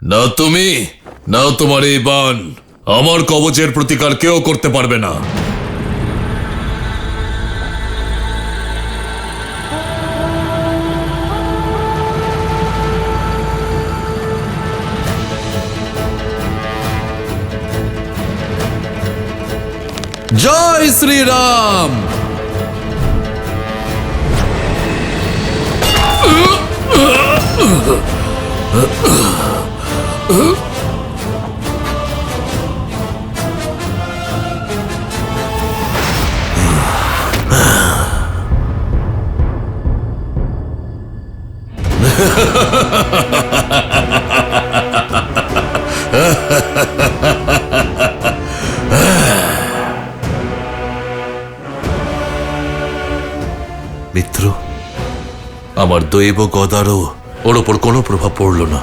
না তুমি, না তোমার এই বান আমার কবচের প্রতিকার কেউ করতে পারবে না। জয় শ্রীরাম। মিত্র, আমার দৈব গদারও ওর ওপর কোনো প্রভাব পড়ল না।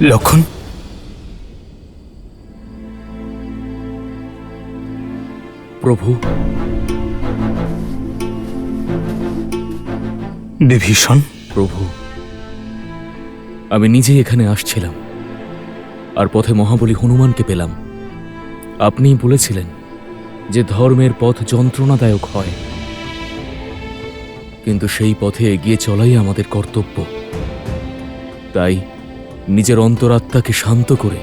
লক্ষণ, প্রভু। বিভীষণ, প্রভু, আমি নিজে এখানে আসছিলাম আর পথে মহাবলী হনুমানকে পেলাম। আপনিই বলেছিলেন যে ধর্মের পথ যন্ত্রণাদায়ক হয়, কিন্তু সেই পথে এগিয়ে চলাই আমাদের কর্তব্য। তাই নিজের অন্তরাত্মাকে শান্ত করে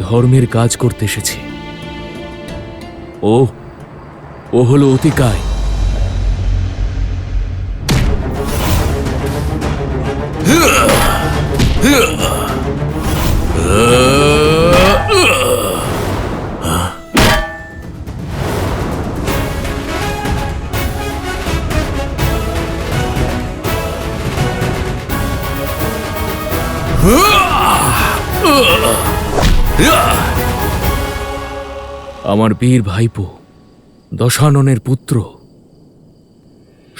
ধর্মের কাজ করতে এসেছি। ও হলো অতিকায়। আমার বীর ভাইপো দশাননের পুত্র,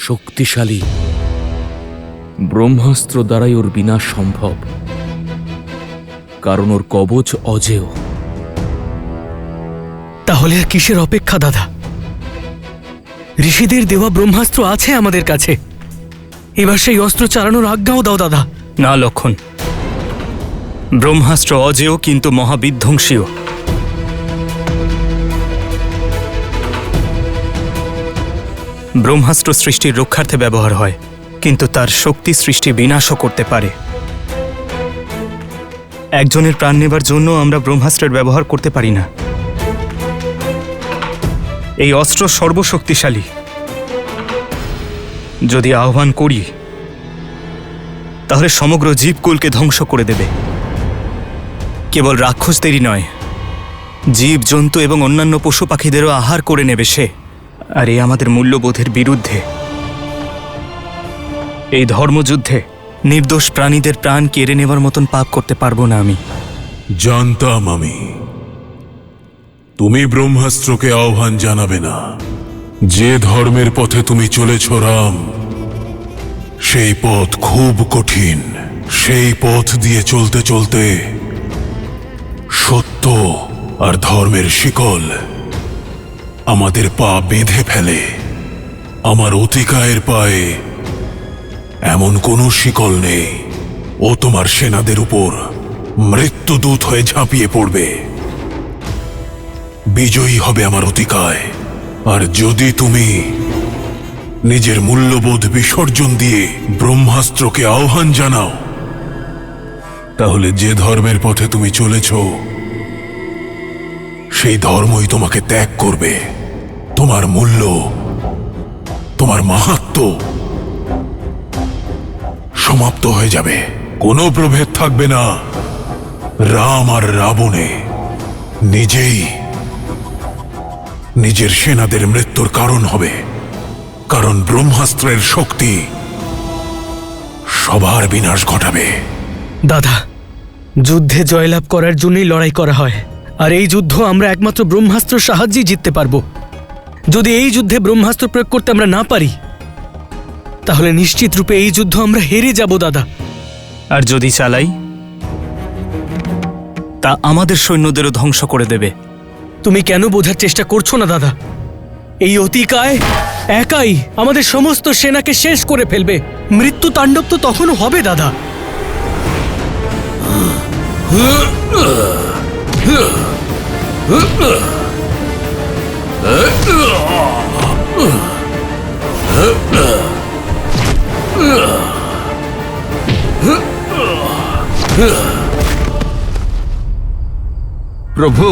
শক্তিশালী, ব্রহ্মাস্ত্র দ্বারাই ওর বিনাশ সম্ভব, কারণ ওর কবচ অজেয়। তাহলে আর কিসের অপেক্ষা দাদা? ঋষিদের দেওয়া ব্রহ্মাস্ত্র আছে আমাদের কাছে, এবার সেই অস্ত্র চালানোর আজ্ঞাও দাও দাদা। না লক্ষণ, ব্রহ্মাস্ত্র অজেয় কিন্তু মহাবিধ্বংসীও। ব্রহ্মাস্ত্র সৃষ্টির রক্ষার্থে ব্যবহার হয়, কিন্তু তার শক্তি সৃষ্টি বিনাশও করতে পারে। একজনের প্রাণ নেবার জন্য আমরা ব্রহ্মাস্ত্রের ব্যবহার করতে পারি না। এই অস্ত্র সর্বশক্তিশালী। যদি আহ্বান করি তাহলে সমগ্র জীবকুলকে ধ্বংস করে দেবে। কেবল রাক্ষসদেরই নয়, জীব জন্তু এবং অন্যান্য পশু পাখিদেরও আহার করে নেবে সে। আর এ আমাদের মূল্যবোধের বিরুদ্ধে। এই ধর্মযুদ্ধে নির্দোষ প্রাণীদের প্রাণ কেড়ে নেবার মতন পাপ করতে পারবো না আমি। জানতাম আমি তুমি ব্রহ্মাস্ত্রকে আহ্বান জানাবে না। যে ধর্মের পথে তুমি চলেছ রাম, সেই পথ খুব কঠিন। সেই পথ দিয়ে চলতে চলতে সত্য আর ধর্মের শিকল আমাদের পা বেঁধে ফেলে। আমার অতিকায়ের পায়ে এমন কোনো শিকল নেই। ও তোমার সেনাদের উপর মৃত্যুদূত হয়ে ঝাঁপিয়ে পড়বে। বিজয়ী হবে আমার অতিকায়। আর যদি তুমি নিজের মূল্যবোধ বিসর্জন দিয়ে ব্রহ্মাস্ত্রকে আহ্বান জানাও, তাহলে যে ধর্মের পথে তুমি চলেছ সেই ধর্মই তোমাকে ত্যাগ করবে। তোমার মূল্য, তোমার মাহাত্ম্য সমাপ্ত হয়ে যাবে। কোনো প্রভেদ থাকবে না রাম আর রাবণে। নিজেই নিজের সেনাদের মৃত্যুর কারণ হবে, কারণ ব্রহ্মাস্ত্রের শক্তি সবার বিনাশ ঘটাবে। দাদা, যুদ্ধে জয়লাভ করার জন্যই লড়াই করা হয়, আর এই যুদ্ধ আমরা একমাত্র ব্রহ্মাস্ত্রের সাহায্যেই জিততে পারবো। যদি এই যুদ্ধে ব্রহ্মাস্ত্র প্রয়োগ করতে আমরা না পারি, তাহলে নিশ্চিত রূপে এই যুদ্ধ আমরা হেরে যাব দাদা। আর যদি চালাই, তা আমাদের সৈন্যদেরও ধ্বংস করে দেবে। তুমি কেন বোঝার চেষ্টা করছো না দাদা? এই অতিকায় একাই আমাদের সমস্ত সেনাকে শেষ করে ফেলবে। মৃত্যু তাণ্ডব তো তখনও হবে দাদা। প্রভু,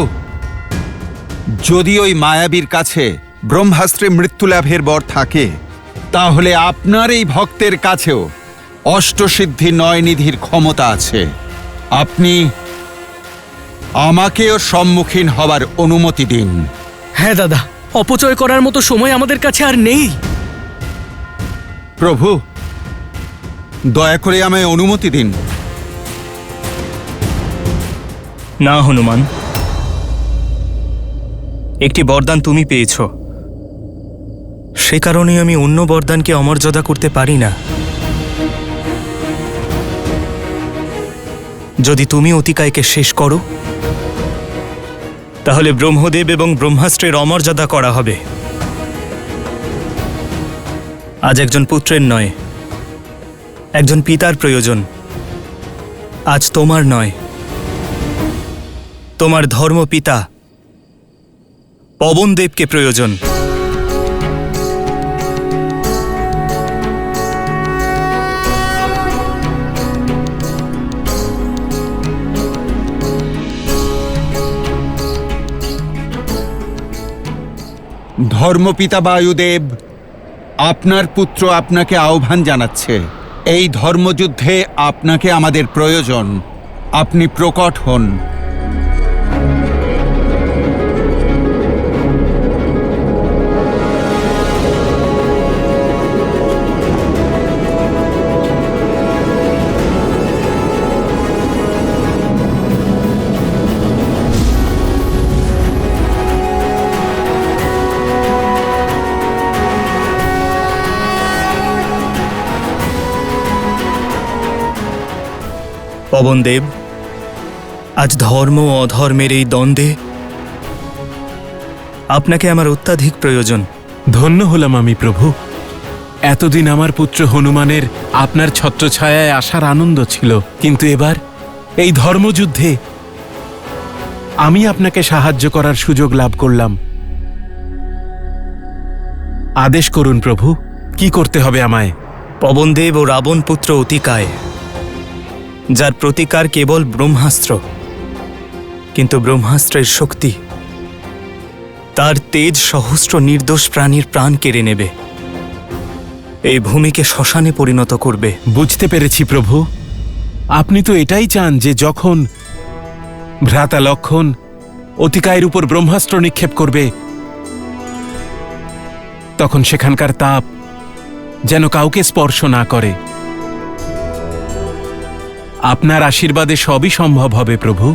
যদি ওই মায়াবীর কাছে ব্রহ্মাস্ত্রে মৃত্যুলাভের বর থাকে, তাহলে আপনার এই ভক্তের কাছেও অষ্টসিদ্ধি নয় নিধির ক্ষমতা আছে। আপনি আমাকেও সম্মুখীন হবার অনুমতি দিন। হ্যাঁ দাদা, অপচয় করার মতো সময় আমাদের কাছে আর নেই। প্রভু, দয়া করে আমায় অনুমতি দিন। না হনুমান, একটি বরদান তুমি পেয়েছ, সে কারণে আমি অন্য বরদানকে অমর্যাদা করতে পারি না। যদি তুমি অতিকায়কে শেষ করো, তাহলে ব্রহ্মদেব এবং ব্রহ্মাস্ত্রের অমর্যাদা করা হবে। আজ একজন পুত্রের নয়, একজন পিতার প্রয়োজন। আজ তোমার নয়, তোমার ধর্মপিতা পবনদেবকে প্রয়োজন। ধর্মপিতা বায়ুদেব, আপনার পুত্র আপনাকে আহ্বান জানাচ্ছে। এই ধর্মযুদ্ধে আপনাকে আমাদের প্রয়োজন। আপনি প্রকট হন। পবনদেব, আজ ধর্ম ও অধর্মের এই দ্বন্দ্বে আপনাকে আমার অত্যাধিক প্রয়োজন। ধন্য হলাম আমি প্রভু। এতদিন আমার পুত্র হনুমানের আপনার ছত্রছায়ায় আসার আনন্দ ছিল, কিন্তু এবার এই ধর্মযুদ্ধে আমি আপনাকে সাহায্য করার সুযোগ লাভ করলাম। আদেশ করুন প্রভু, কি করতে হবে আমায়? পবনদেব ও রাবণ পুত্র অতিকায়, যার প্রতিকার কেবল ব্রহ্মাস্ত্র, কিন্তু ব্রহ্মাস্ত্রের শক্তি তার তেজ সহস্র নির্দোষ প্রাণীর প্রাণ কেড়ে নেবে, এই ভূমিকে শ্মশানে পরিণত করবে। বুঝতে পেরেছি প্রভু। আপনি তো এটাই চান যে যখন ভ্রাতা লক্ষণ অতিকায়ের উপর ব্রহ্মাস্ত্র নিক্ষেপ করবে, তখন সেখানকার তাপ যেন কাউকে স্পর্শ না করে। আপনার আশীর্বাদে সবই সম্ভব হবে প্রভু।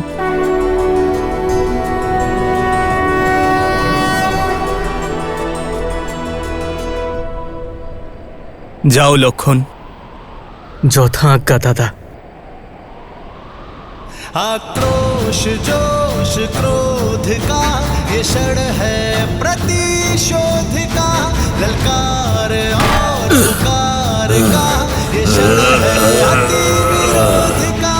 যাও লক্ষণ। যথা আজ্ঞা দাদা। आक्रोश जोश क्रोध का ये क्षण है प्रतिशोध का, ललकार और पुकार का ये क्षण है अति विरोध का।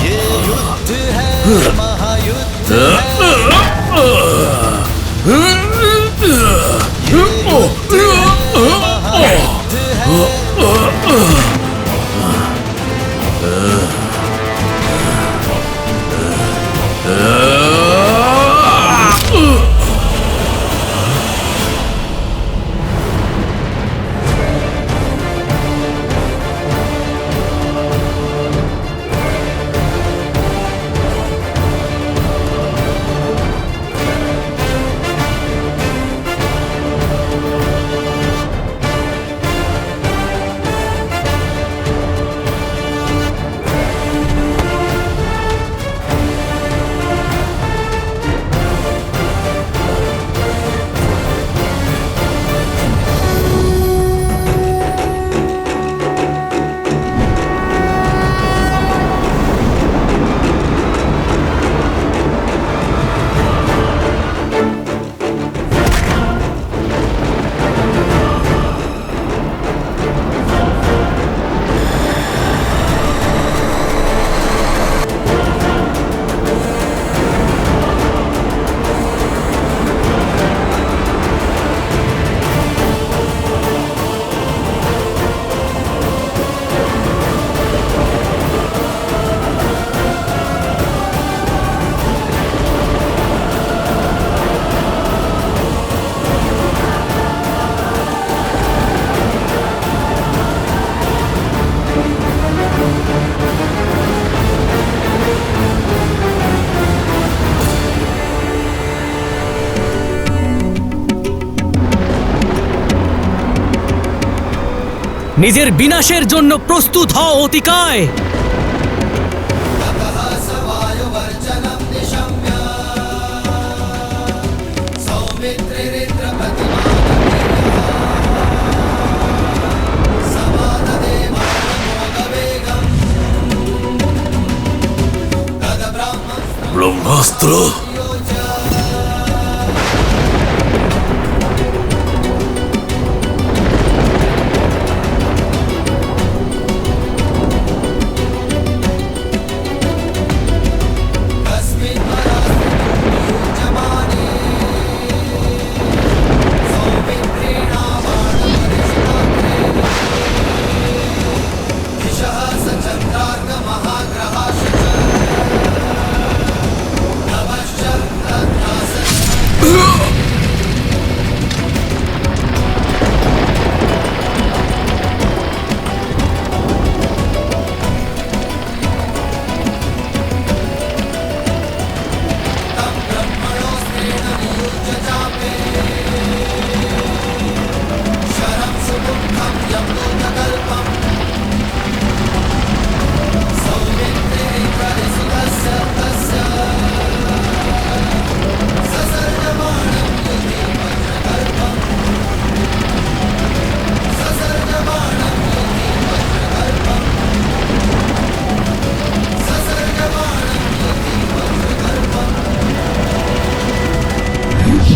ये युद्ध है महायुद्ध है। নিজের বিনাশের জন্য প্রস্তুত হও অতিকায়। ব্রহ্মাস্ত্র?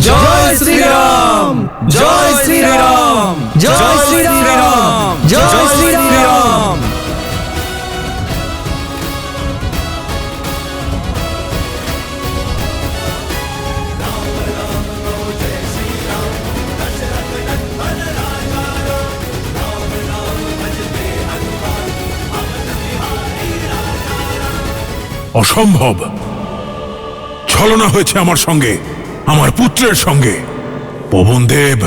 জয় শ্রীরাম, জয় শ্রীরাম, জয় শ্রীরাম, জয় শ্রীরাম। অসম্ভব! ছলনা হয়েছে আমার সঙ্গে, আমার পুত্রের সঙ্গে। পবনদেব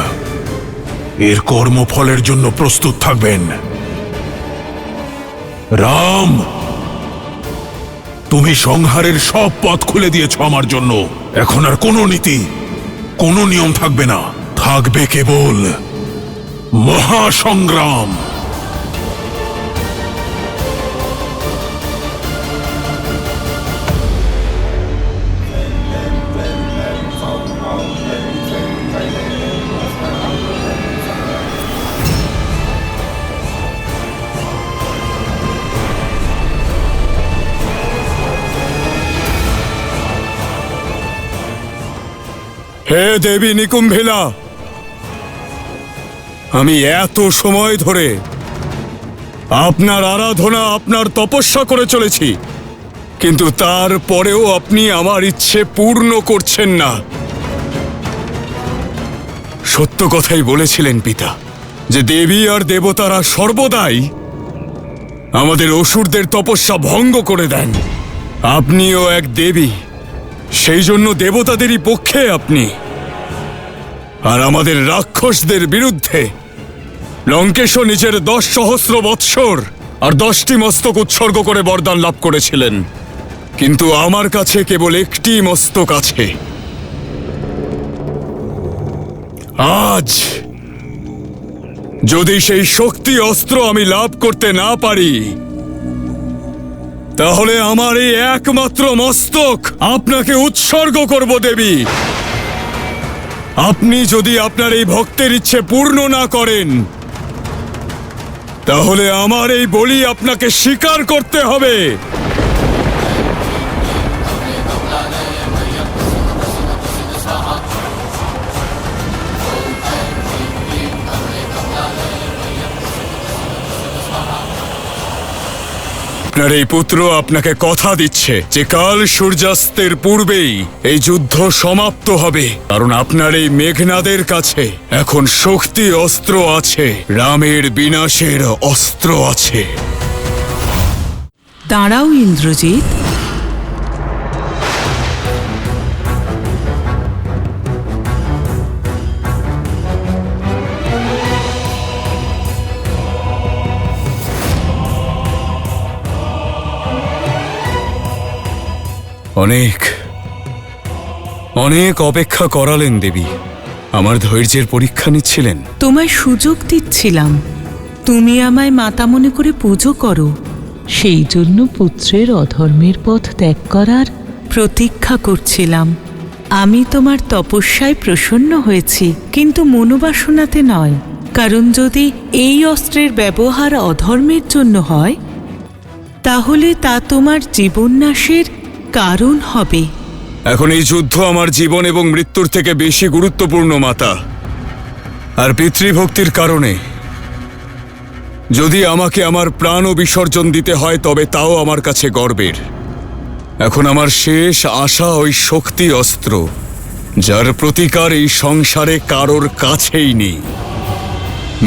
এর কর্মফলের জন্য প্রস্তুত থাকবেন। রাম, তুমি সংহারের সব পথ খুলে দিয়েছ আমার জন্য। এখন আর কোনো নীতি, কোনো নিয়ম থাকবে না, থাকবে কেবল মহাসংগ্রাম। হে দেবী নিকুম্ভিলা, আমি এত সময় ধরে আপনার আরাধনা, আপনার তপস্যা করে চলেছি, কিন্তু তারপরেও আপনি আমার ইচ্ছে পূর্ণ করছেন না। সত্য কথাই বলেছিলেন পিতা, যে দেবী আর দেবতারা সর্বদাই আমাদের অসুরদের তপস্যা ভঙ্গ করে দেন। আপনিও এক দেবী, সেই জন্য দেবতাদেরই পক্ষে আপনি, আর আমাদের রাক্ষসদের বিরুদ্ধে লঙ্কেশও নিজের 10 সহস্র বৎসর আর 10টি মস্তক উৎসর্গ করে বরদান লাভ করেছিলেন, কিন্তু আমার কাছে কেবল একটি মস্তক আছে। আজ যদি সেই শক্তি অস্ত্র আমি লাভ করতে না পারি, তাহলে আমার এই একমাত্র মস্তক আপনাকে উৎসর্গ করব দেবী। আপনি যদি আপনার এই ভক্তের ইচ্ছে পূর্ণ না করেন, তাহলে আমার এই বলি আপনাকে স্বীকার করতে হবে। আপনার এই পুত্র আপনাকে কথা দিচ্ছে যে কাল সূর্যাস্তের পূর্বেই এই যুদ্ধ সমাপ্ত হবে, কারণ আপনার এই মেঘনাদের কাছে এখন শক্তি অস্ত্র আছে, রামের বিনাশের অস্ত্র আছে। দাঁড়াও ইন্দ্রজিৎ, অনেক অনেক অপেক্ষা করালেন দেবী, আমার ধৈর্যের পরীক্ষা নিচ্ছিলেন। তোমায় সুযোগ দিচ্ছিলাম, তুমি আমায় মাতা মনে করে পুজো করো, সেই জন্য পুত্রের অধর্মের পথ ত্যাগ করার প্রতীক্ষা করছিলাম। আমি তোমার তপস্যায় প্রসন্ন হয়েছি, কিন্তু মনোবাসনাতে নয়। কারণ যদি এই অস্ত্রের ব্যবহার অধর্মের জন্য হয়, তাহলে তা তোমার জীবননাশের কারণ হবে। এখন এই যুদ্ধ আমার জীবন এবং মৃত্যুর থেকে বেশি গুরুত্বপূর্ণ মাতা। আর পিতৃভক্তির কারণে যদি আমাকে আমার প্রাণও বিসর্জন দিতে হয়, তবে তাও আমার কাছে গর্বের। এখন আমার শেষ আশা ওই শক্তি অস্ত্র, যার প্রতিকার এই সংসারে কারোর কাছেই নেই।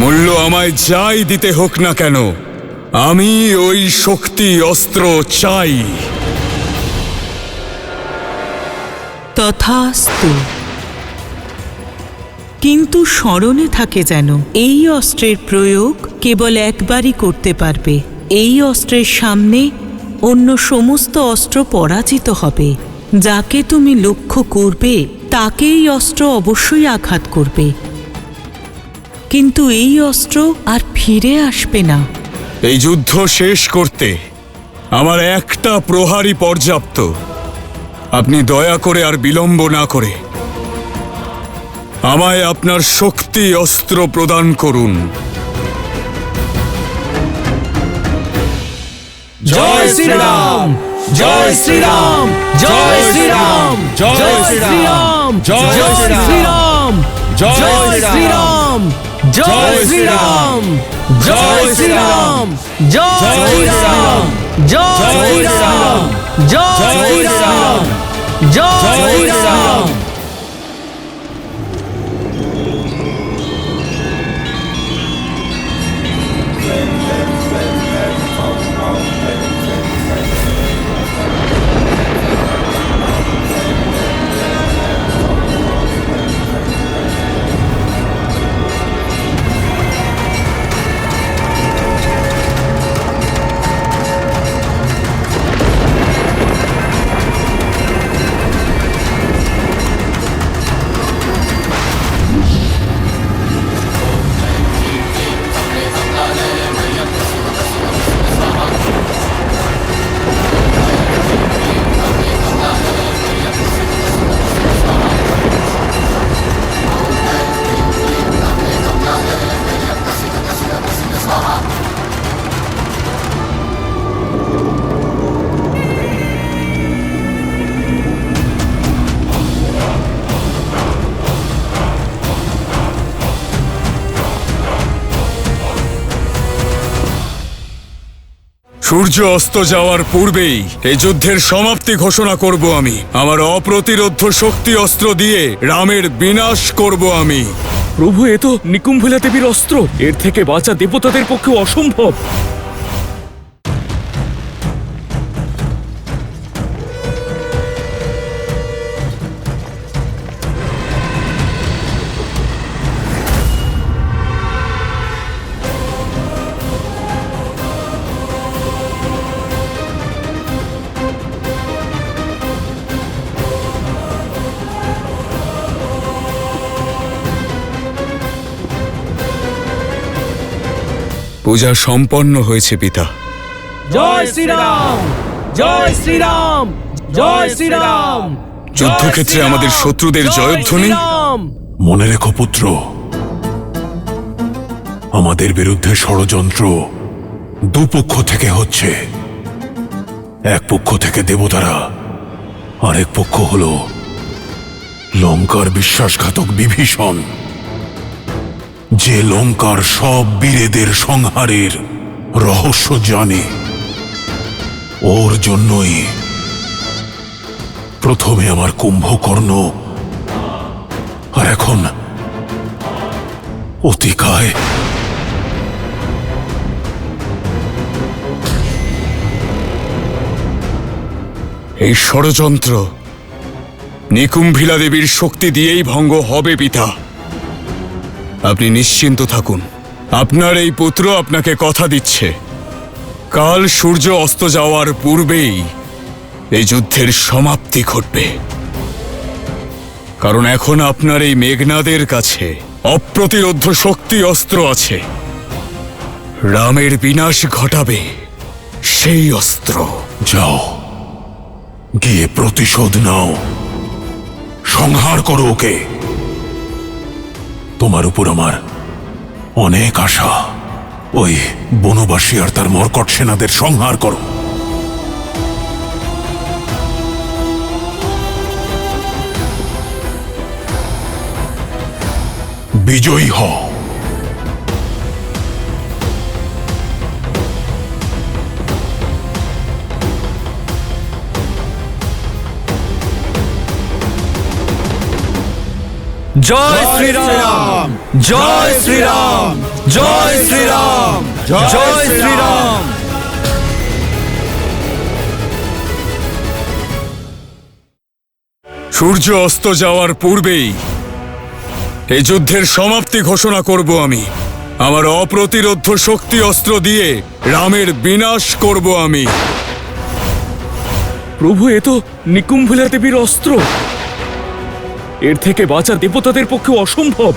মূল্য আমায় যাই দিতে হোক না কেন, আমি ওই শক্তি অস্ত্র চাই। তথাস্তু। কিন্তু স্মরণে থাকে যেন, এই অস্ত্রের প্রয়োগ কেবল একবারই করতে পারবে। এই অস্ত্রের সামনে অন্য সমস্ত অস্ত্র পরাজিত হবে। যাকে তুমি লক্ষ্য করবে তাকে এই অস্ত্র অবশ্যই আঘাত করবে, কিন্তু এই অস্ত্র আর ফিরে আসবে না। এই যুদ্ধ শেষ করতে আমার একটা প্রহারই পর্যাপ্ত। আপনি দয়া করে আর বিলম্ব না করে আমায় আপনার শক্তি অস্ত্র প্রদান করুন। জয় শ্রীরাম, জয় শ্রীরাম, জয় শ্রীরাম, জয় শ্রীরাম, জয় শ্রীরাম, জয় শ্রীরাম, জয় শ্রীরাম, জয় শ্রীরাম, জয় শ্রীরাম, জয় শ্রীরাম, জয় শ্রীরাম, জয় শ্রীরাম। সূর্য অস্ত যাওয়ার পূর্বেই এই যুদ্ধের সমাপ্তি ঘোষণা করব আমি। আমার অপ্রতিরোধ্য শক্তি অস্ত্র দিয়ে রামের বিনাশ করব আমি। প্রভু, এ তো নিকুম্ভিলা দেবীর অস্ত্র। এর থেকে বাঁচা দেবতাদের পক্ষে অসম্ভব। পূজা সম্পন্ন হয়েছে পিতা। জয় শ্রীরাম, জয় শ্রীরাম, জয় শ্রীরাম। যুদ্ধক্ষেত্রে আমাদের শত্রুদের জয়ধ্বনি। মনে রেখো পুত্র, আমাদের বিরুদ্ধে ষড়যন্ত্র দুপক্ষ থেকে হচ্ছে। এক পক্ষ থেকে দেবতারা, আরেক পক্ষ হল লঙ্কার বিশ্বাসঘাতক বিভীষণ, যে লঙ্কার সব বীরেদের সংহারের রহস্য জানে। ওর জন্যই প্রথমে আমার কুম্ভকর্ণ, আর এখন অতিকায়। এই ষড়যন্ত্র নিকুম্ভিলা দেবীর শক্তি দিয়েই ভঙ্গ হবে পিতা। আপনি নিশ্চিন্ত থাকুন। আপনার এই পুত্র আপনাকে কথা দিচ্ছে, কাল সূর্য অস্ত যাওয়ার পূর্বেই এই যুদ্ধের সমাপ্তি ঘটবে। কারণ এখন আপনার এই মেঘনাদের কাছে অপ্রতিরোধ্য শক্তি অস্ত্র আছে। রামের বিনাশ ঘটাবে সেই অস্ত্র। যাও, গিয়ে প্রতিশোধ নাও, সংহার করো ওকে। তোমার উপর আমার অনেক আশা। ওই বনবাসী আর তার মর্কট সেনাদের সংহার করো। বিজয়ী হও। জয় শ্রীরাম, জয় শ্রীরাম, জয় শ্রীরাম, জয় শ্রীরাম। সূর্য অস্ত যাওয়ার পূর্বেই এই যুদ্ধের সমাপ্তি ঘোষণা করব আমি। আমার অপ্রতিরোধ্য শক্তি অস্ত্র দিয়ে রামের বিনাশ করব আমি। প্রভু, এ তো নিকুম্ভলা দেবীর অস্ত্র। এর থেকে বাঁচা দেবতাদের পক্ষে অসম্ভব।